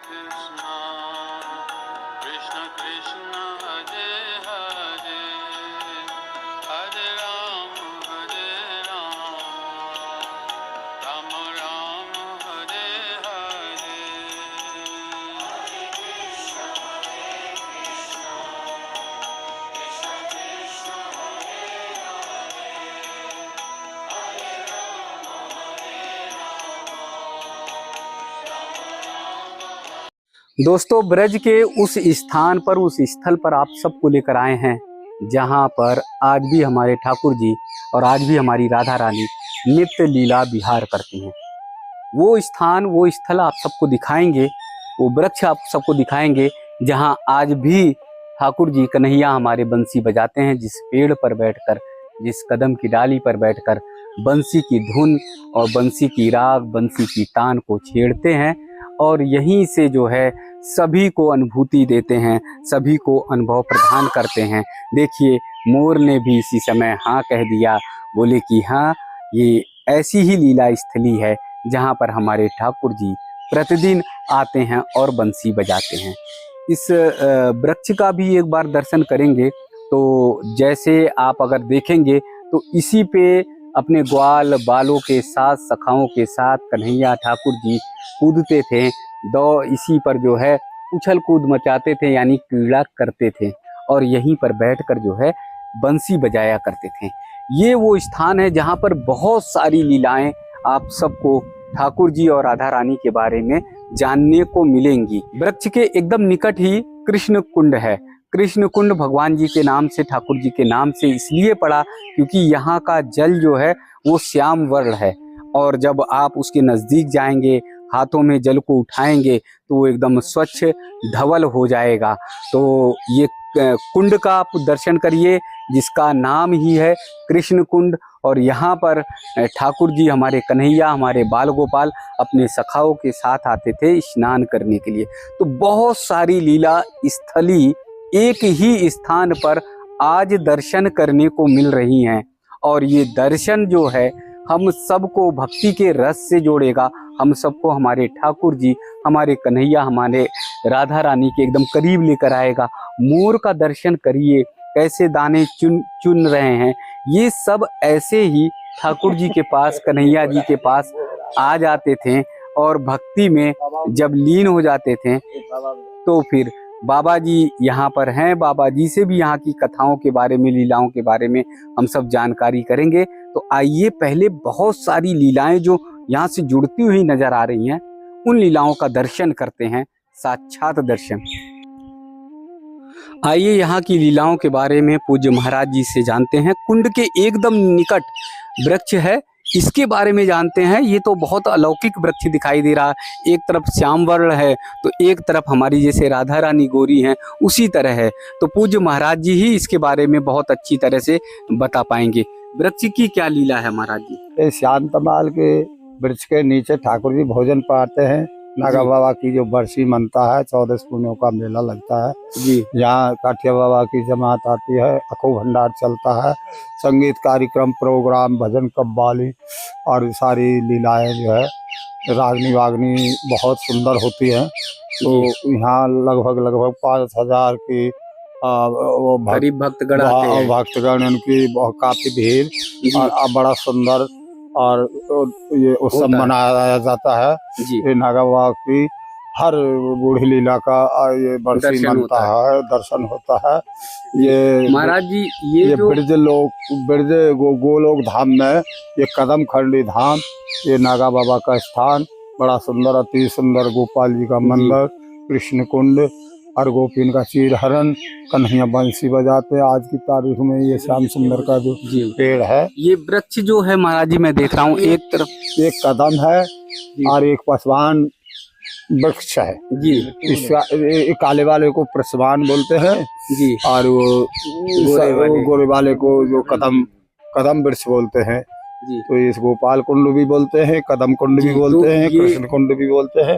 कृष्णा कृष्ण कृष्ण हरे हरे हरे राम राम राम हरे हरे। दोस्तों, ब्रज के उस स्थान पर, उस स्थल पर आप सबको लेकर आए हैं जहां पर आज भी हमारे ठाकुर जी और आज भी हमारी राधा रानी नित्य लीला विहार करती हैं। वो स्थान, वो स्थल आप सबको दिखाएंगे, वो वृक्ष आप सबको दिखाएंगे जहां आज भी ठाकुर जी कन्हैया हमारे बंसी बजाते हैं। जिस पेड़ पर बैठकर, जिस कदम की डाली पर बैठकर बंसी की धुन और बंसी की राग, बंसी की तान को छेड़ते हैं और यहीं से जो है सभी को अनुभूति देते हैं, सभी को अनुभव प्रदान करते हैं। देखिए, मोर ने भी इसी समय हाँ कह दिया, बोले कि हाँ, ये ऐसी ही लीला स्थली है जहाँ पर हमारे ठाकुर जी प्रतिदिन आते हैं और बंसी बजाते हैं। इस वृक्ष का भी एक बार दर्शन करेंगे तो जैसे आप अगर देखेंगे तो इसी पे अपने ग्वाल बालों के साथ, सखाओं के साथ कन्हैया ठाकुर जी कूदते थे, इसी पर जो है उछल कूद मचाते थे, यानी क्रीड़ा करते थे और यहीं पर बैठकर जो है बंसी बजाया करते थे। ये वो स्थान है जहाँ पर बहुत सारी लीलाएं आप सबको ठाकुर जी और राधा रानी के बारे में जानने को मिलेंगी। वृक्ष के एकदम निकट ही कृष्ण कुंड है। कृष्ण कुंड भगवान जी के नाम से, ठाकुर जी के नाम से इसलिए पड़ा क्योंकि यहाँ का जल जो है वो श्याम वर्ण है और जब आप उसके नज़दीक जाएंगे, हाथों में जल को उठाएंगे तो वो एकदम स्वच्छ धवल हो जाएगा। तो ये कुंड का आप दर्शन करिए जिसका नाम ही है कृष्ण कुंड। और यहाँ पर ठाकुर जी, हमारे कन्हैया, हमारे बाल गोपाल अपने सखाओं के साथ आते थे स्नान करने के लिए। तो बहुत सारी लीला स्थली एक ही स्थान पर आज दर्शन करने को मिल रही हैं और ये दर्शन जो है हम सबको भक्ति के रस से जोड़ेगा, हम सबको हमारे ठाकुर जी, हमारे कन्हैया, हमारे राधा रानी के एकदम करीब लेकर आएगा। मोर का दर्शन करिए, कैसे दाने चुन रहे हैं। ये सब ऐसे ही ठाकुर जी के पास, कन्हैया जी के पास आ जाते थे और भक्ति में जब लीन हो जाते थे तो फिर बाबा जी यहाँ पर हैं। बाबा जी से भी यहाँ की कथाओं के बारे में, लीलाओं के बारे में हम सब जानकारी करेंगे। तो आइए पहले बहुत सारी लीलाएं जो यहाँ से जुड़ती हुई नजर आ रही हैं, उन लीलाओं का दर्शन करते हैं, साक्षात दर्शन। आइए यहाँ की लीलाओं के बारे में पूज्य महाराज जी से जानते हैं। कुंड के एकदम निकट वृक्ष है, इसके बारे में जानते हैं। ये तो बहुत अलौकिक वृक्ष दिखाई दे रहा है। एक तरफ श्याम वर्ण है तो एक तरफ हमारी जैसे राधा रानी गोरी हैं उसी तरह है। तो पूज्य महाराज जी ही इसके बारे में बहुत अच्छी तरह से बता पाएंगे। वृक्ष की क्या लीला है महाराज जी? ये शांतमाल के वृक्ष के नीचे ठाकुर जी भोजन पाते हैं। नागा बाबा की जो बरसी मनता है, 14 पूनों का मेला लगता है जी। यहाँ काठिया बाबा की जमात आती है, अखो भंडार चलता है, संगीत कार्यक्रम, प्रोग्राम, भजन कव्वाली और सारी लीलाएं जो है, रागनी वागनी बहुत सुंदर होती है। तो यहाँ लगभग 5000 की भक्तगण उनकी काफी भीड़ और बड़ा सुंदर और ये उत्सव मनाया जाता है। ये नागा बाबा की हर बूढ़ी लीला का ये बरसी मनता है, दर्शन होता है। ये महाराज जी, ये ब्रज गोलोक धाम में ये कदम खंडी धाम, ये नागा बाबा का स्थान बड़ा सुंदर, अति सुंदर गोपाल जी का मंदिर, कृष्ण कुंड और गोपीन का चीर हरण, कन्हैया बंसी बजाते। आज की तारीख में ये श्याम सुंदर का जो पेड़ है, ये वृक्ष जो है महाराज जी मैं देख रहा हूँ, एक तरफ एक कदम है और एक पसवान वृक्ष है जी। इसका काले वाले को प्रसवान बोलते हैं जी और वो गोरे वाले को जो कदम वृक्ष बोलते हैं जी। तो इस गोपाल कुंड भी बोलते हैं, कदम कुंड भी बोलते हैं, कृष्ण कुंड भी बोलते हैं।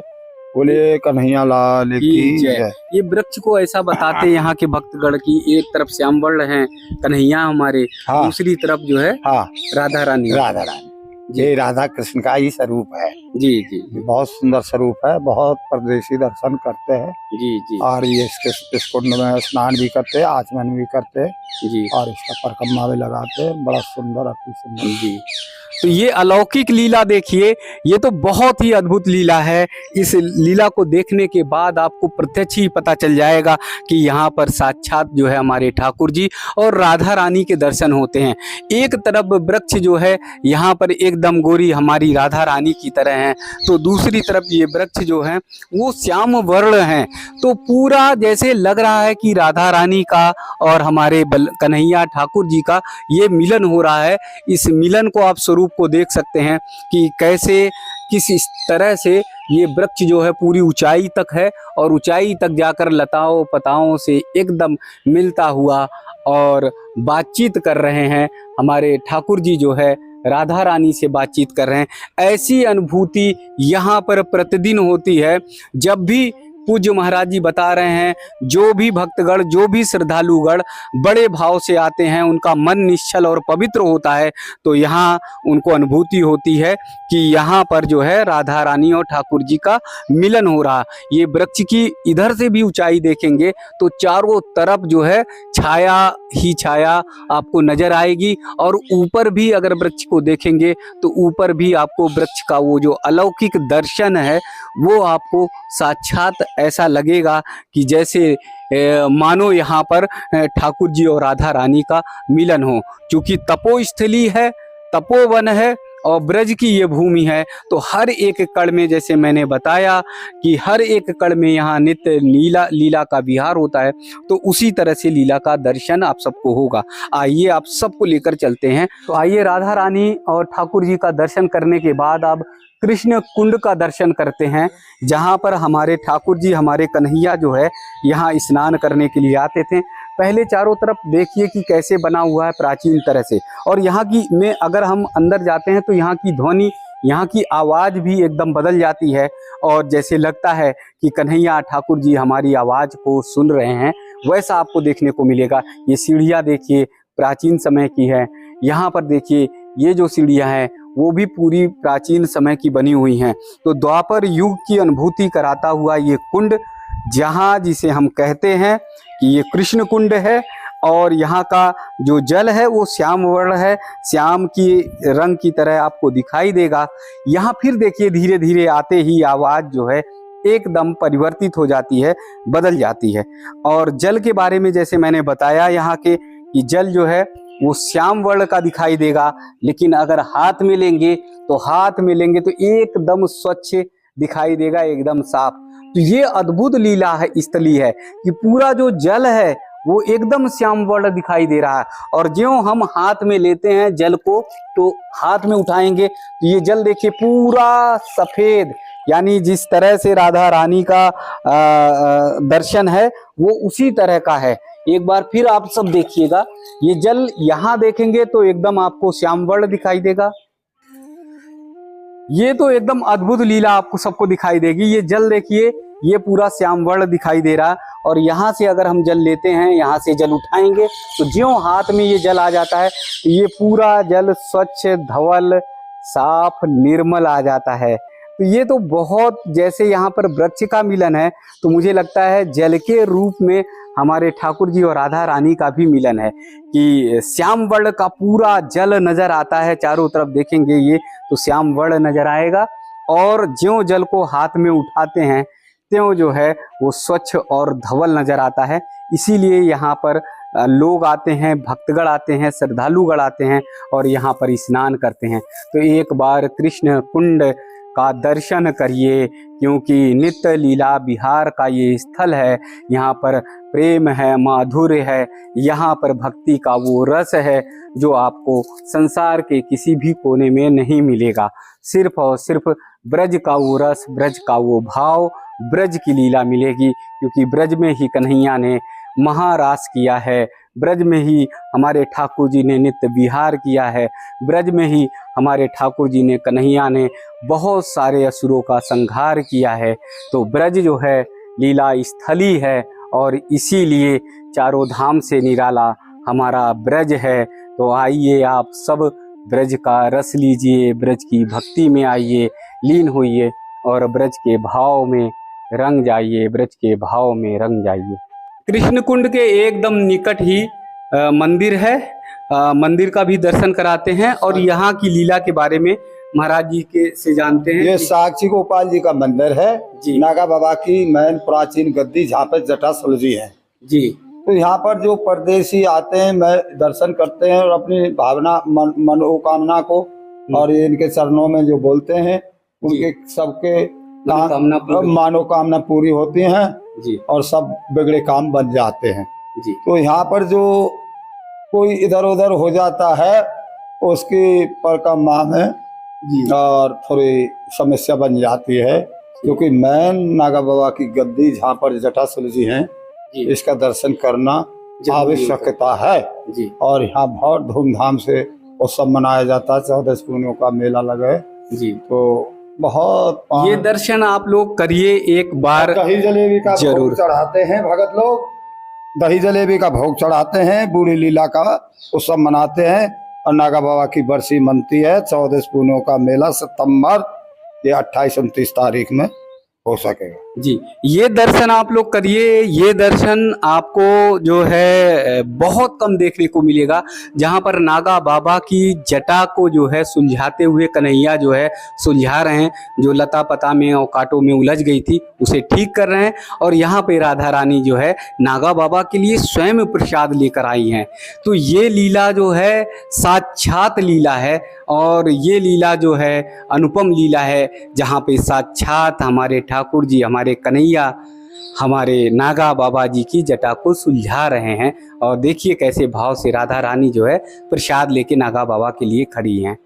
बोले कन्हैया लाल की जय। ये वृक्ष को ऐसा बताते यहाँ के भक्तगण की एक तरफ श्याम वर्ण है कन्हैया हमारे, दूसरी तरफ जो है राधा रानी। जी। ये राधा कृष्ण का ही स्वरूप है। जी जी बहुत सुंदर स्वरूप है, बहुत परदेशी दर्शन करते हैं जी जी और ये इस कुंड में स्नान भी करते हैं, आचमन भी करते हैं जी और इसका परिक्रमा भी लगाते हैं। बड़ा सुंदर, अति सुंदर। जी। तो ये अलौकिक लीला देखिए, ये तो बहुत ही अद्भुत लीला है। इस लीला को देखने के बाद आपको प्रत्यक्ष ही पता चल जाएगा कि यहाँ पर साक्षात जो है हमारे ठाकुर जी और राधा रानी के दर्शन होते हैं। एक तरफ वृक्ष जो है यहाँ पर एकदम गोरी हमारी राधा रानी की तरह है, तो दूसरी तरफ ये वृक्ष जो है वो श्याम वर्ण है। तो पूरा जैसे लग रहा है कि राधा रानी का और हमारे कन्हैया ठाकुर जी का ये मिलन हो रहा है। इस मिलन को आप स्वरूप को देख सकते हैं कि कैसे किस इस तरह से ये वृक्ष जो है पूरी ऊंचाई तक है और ऊंचाई तक जाकर लताओं पताओं से एकदम मिलता हुआ और बातचीत कर रहे हैं। हमारे ठाकुर जी जो है राधा रानी से बातचीत कर रहे हैं। ऐसी अनुभूति यहाँ पर प्रतिदिन होती है। जब भी पूज्य महाराज जी बता रहे हैं, जो भी भक्तगण, जो भी श्रद्धालुगण बड़े भाव से आते हैं, उनका मन निश्चल और पवित्र होता है, तो यहाँ उनको अनुभूति होती है कि यहाँ पर जो है राधा रानी और ठाकुर जी का मिलन हो रहा। ये वृक्ष की इधर से भी ऊंचाई देखेंगे तो चारों तरफ जो है छाया ही छाया आपको नजर आएगी, और ऊपर भी अगर वृक्ष को देखेंगे तो ऊपर भी आपको वृक्ष का वो जो अलौकिक दर्शन है वो आपको साक्षात ऐसा लगेगा कि जैसे मानो यहाँ पर ठाकुर जी और राधा रानी का मिलन हो। क्योंकि तपोस्थली है, तपोवन है और ब्रज की ये भूमि है, तो हर एक कण में, जैसे मैंने बताया कि हर एक कण में यहाँ नित्य लीला का विहार होता है, तो उसी तरह से लीला का दर्शन आप सबको होगा। आइए आप सबको लेकर चलते हैं। तो आइए राधा रानी और ठाकुर जी का दर्शन करने के बाद अब कृष्ण कुंड का दर्शन करते हैं, जहाँ पर हमारे ठाकुर जी, हमारे कन्हैया जो है यहाँ स्नान करने के लिए आते थे। पहले चारों तरफ देखिए कि कैसे बना हुआ है प्राचीन तरह से, और यहाँ की में अगर हम अंदर जाते हैं तो यहाँ की ध्वनि, यहाँ की आवाज़ भी एकदम बदल जाती है, और जैसे लगता है कि कन्हैया ठाकुर जी हमारी आवाज़ को सुन रहे हैं, वैसा आपको देखने को मिलेगा। ये सीढ़ियाँ देखिए प्राचीन समय की है। यहाँ पर देखिए ये जो सीढ़ियाँ हैं वो भी पूरी प्राचीन समय की बनी हुई हैं। तो द्वापर युग की अनुभूति कराता हुआ ये कुंड, जहाँ जिसे हम कहते हैं कि ये कृष्ण कुंड है, और यहाँ का जो जल है वो श्याम वर्ण है, श्याम की रंग की तरह आपको दिखाई देगा। यहाँ फिर देखिए धीरे धीरे आते ही आवाज़ जो है एकदम परिवर्तित हो जाती है, बदल जाती है। और जल के बारे में जैसे मैंने बताया यहाँ के कि जल जो है वो श्याम वर्ण का दिखाई देगा, लेकिन अगर हाथ में लेंगे तो एकदम स्वच्छ दिखाई देगा, एकदम साफ। तो ये अद्भुत लीला है, स्थली है कि पूरा जो जल है वो एकदम श्याम वर्ण दिखाई दे रहा है। और ज्यों हम हाथ में लेते हैं जल को, तो हाथ में उठाएंगे तो ये जल देखिए पूरा सफेद, यानी जिस तरह से राधा रानी का दर्शन है वो उसी तरह का है। एक बार फिर आप सब देखिएगा, ये जल यहाँ देखेंगे तो एकदम आपको श्याम वर्ण दिखाई देगा। ये तो एकदम अद्भुत लीला आपको सबको दिखाई देगी। ये जल देखिए, ये पूरा श्याम वर्ण दिखाई दे रहा, और यहाँ से अगर हम जल लेते हैं, यहाँ से जल उठाएंगे तो ज्यों हाथ में ये जल आ जाता है तो ये पूरा जल स्वच्छ, धवल, साफ, निर्मल आ जाता है। तो ये तो बहुत, जैसे यहाँ पर वृक्ष का मिलन है, तो मुझे लगता है जल के रूप में हमारे ठाकुर जी और राधा रानी का भी मिलन है कि श्याम वर्ण का पूरा जल नजर आता है। चारों तरफ देखेंगे ये तो श्याम वर्ण नजर आएगा, और ज्यों जल को हाथ में उठाते हैं त्यों जो है वो स्वच्छ और धवल नजर आता है। इसीलिए यहाँ पर लोग आते हैं, भक्तगण आते हैं, श्रद्धालुगण आते हैं और यहाँ पर स्नान करते हैं। तो एक बार कृष्ण कुंड का दर्शन करिए, क्योंकि नित्य लीला विहार का ये स्थल है। यहाँ पर प्रेम है, माधुर्य है, यहाँ पर भक्ति का वो रस है जो आपको संसार के किसी भी कोने में नहीं मिलेगा। सिर्फ और सिर्फ ब्रज का वो रस, ब्रज का वो भाव, ब्रज की लीला मिलेगी, क्योंकि ब्रज में ही कन्हैया ने महारास किया है, ब्रज में ही हमारे ठाकुर जी ने नित्य विहार किया है, ब्रज में ही हमारे ठाकुर जी ने, कन्हैया ने बहुत सारे असुरों का संहार किया है। तो ब्रज जो है लीला स्थली है, और इसीलिए चारों धाम से निराला हमारा ब्रज है। तो आइए आप सब ब्रज का रस लीजिए, ब्रज की भक्ति में आइए, लीन होइए और ब्रज के भाव में रंग जाइए, ब्रज के भाव में रंग जाइए। कृष्ण कुंड के एकदम निकट ही मंदिर है, मंदिर का भी दर्शन कराते हैं और यहाँ की लीला के बारे में महाराज जी के से जानते हैं। ये साक्षी गोपाल जी का मंदिर है जी। नागा बाबा की मैन प्राचीन गद्दी जहाँ पे जटा सुलझी है जी। तो यहाँ पर जो परदेशी आते हैं मैं दर्शन करते हैं और अपनी भावना मनोकामना को और ये इनके चरणों में जो बोलते हैं उनके सबके मनोकामना पूरी होती हैं जी। और सब बिगड़े काम बन जाते हैं जी। तो यहाँ पर जो कोई इधर उधर हो जाता है उसकी परिक्रमा में जी। और थोड़ी समस्या बन जाती है क्योंकि मैन नागा बाबा की गद्दी जहाँ पर जटा सुलझी है इसका दर्शन करना आवश्यकता है जी। और यहाँ बहुत धूमधाम से उत्सव मनाया जाता है। 14 पूर्णियों का मेला लगे जी। तो बहुत ये दर्शन आप लोग करिए एक बार। दही जलेबी का जरूर भोग चढ़ाते हैं भगत लोग, दही जलेबी का भोग चढ़ाते हैं, बूढ़ी लीला का उत्सव मनाते हैं और नागा बाबा की बरसी मनती है। 14 पूर्णियों का मेला सितंबर ये 28-29 तारीख में हो सकेगा जी। ये दर्शन आप लोग करिए, ये दर्शन आपको जो है बहुत कम देखने को मिलेगा, जहाँ पर नागा बाबा की जटा को जो है सुलझाते हुए कन्हैया जो है सुलझा रहे हैं, जो लता पता में और कांटों में उलझ गई थी उसे ठीक कर रहे हैं और यहाँ पे राधा रानी जो है नागा बाबा के लिए स्वयं प्रसाद लेकर आई हैं। तो ये लीला जो है साक्षात लीला है और ये लीला जो है अनुपम लीला है, जहाँ पे साक्षात हमारे ठाकुर जी, हमारे कन्हैया, हमारे नागा बाबा जी की जटा को सुलझा रहे हैं। और देखिए कैसे भाव से राधा रानी जो है प्रसाद लेके नागा बाबा के लिए खड़ी हैं।